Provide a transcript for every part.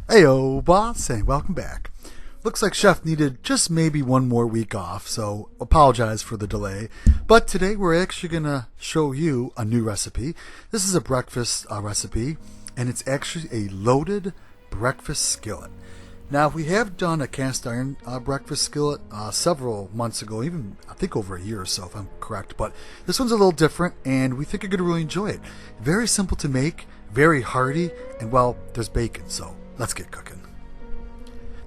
Heyo, boss, and welcome back. Looks like Chef needed just maybe one more week off, so apologize for the delay. But today we're actually going to show you a new recipe. This is a breakfast recipe, and it's actually a loaded breakfast skillet. Now, we have done a cast iron breakfast skillet several months ago, even I think over a year or so if I'm correct, but this one's a little different, and we think you're going to really enjoy it. Very simple to make, very hearty, and well, there's bacon, so let's get cooking.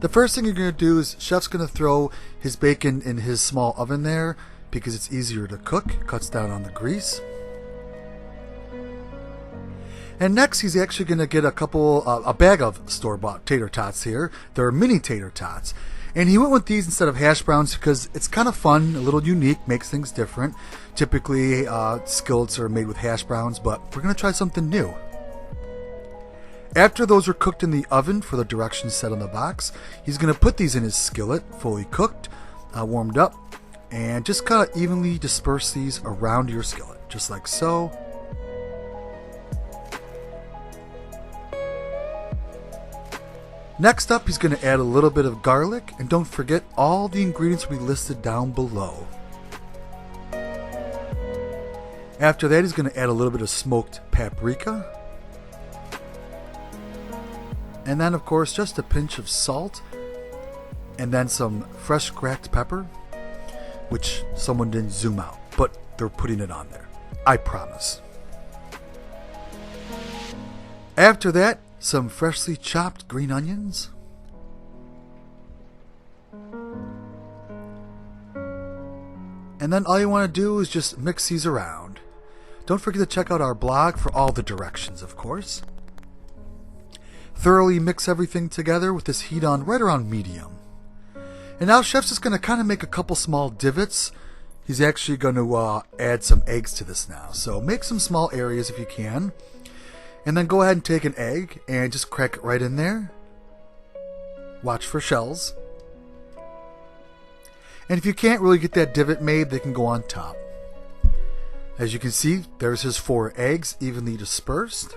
The first thing you're going to do is Chef's going to throw his bacon in his small oven there because it's easier to cook, cuts down on the grease. And next he's actually going to get a bag of store-bought tater tots here. They're mini tater tots. And he went with these instead of hash browns because it's kind of fun, a little unique, makes things different. Typically skillets are made with hash browns, but we're going to try something new. After those are cooked in the oven for the directions set on the box, he's going to put these in his skillet, fully cooked, warmed up, and just kind of evenly disperse these around your skillet, just like so. Next up, he's going to add a little bit of garlic, and don't forget all the ingredients will be listed down below. After that, he's going to add a little bit of smoked paprika. And then, of course, just a pinch of salt, and then some fresh cracked pepper, which someone didn't zoom out, but they're putting it on there. I promise. After that, some freshly chopped green onions. And then all you want to do is just mix these around. Don't forget to check out our blog for all the directions, of course. Thoroughly mix everything together with this heat on right around medium. And now Chef's just going to kind of make a couple small divots. He's actually going to add some eggs to this now. So make some small areas if you can. And then go ahead and take an egg and just crack it right in there. Watch for shells. And if you can't really get that divot made, they can go on top. As you can see, there's his 4 eggs evenly dispersed.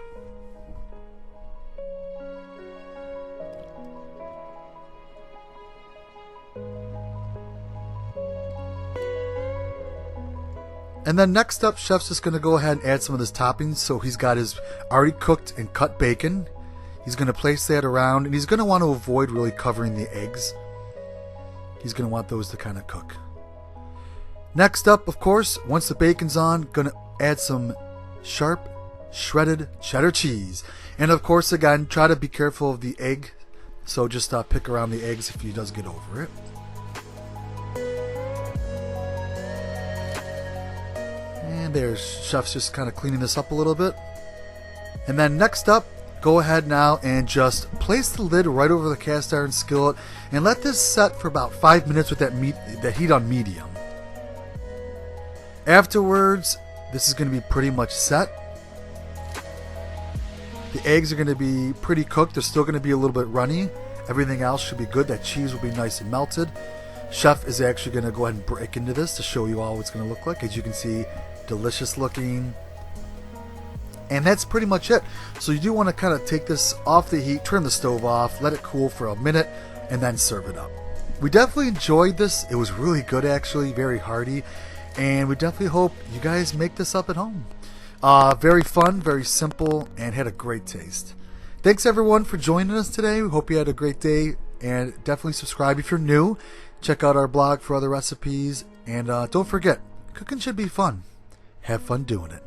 And then next up, Chef's just going to go ahead and add some of his toppings. So he's got his already cooked and cut bacon. He's going to place that around, and he's going to want to avoid really covering the eggs. He's going to want those to kind of cook. Next up, of course, once the bacon's on, going to add some sharp shredded cheddar cheese. And of course, again, try to be careful of the egg. So just pick around the eggs if he does get over it. And there's Chef's just kind of cleaning this up a little bit. And then next up, go ahead now and just place the lid right over the cast iron skillet and let this set for about 5 minutes with that heat on medium. Afterwards, this is going to be pretty much set. The eggs are going to be pretty cooked. They're still going to be a little bit runny. Everything else should be good. That cheese will be nice and melted. Chef is actually going to go ahead and break into this to show you all what it's going to look like. As you can see, delicious looking. And that's pretty much it. So you do want to kind of take this off the heat, turn the stove off, let it cool for a minute, and then serve it up. We definitely enjoyed this. It was really good, actually, very hearty. And we definitely hope you guys make this up at home. Very fun, very simple, and had a great taste. Thanks everyone for joining us today. We hope you had a great day, and definitely subscribe if you're new. Check out our blog for other recipes, and don't forget, cooking should be fun. Have fun doing it.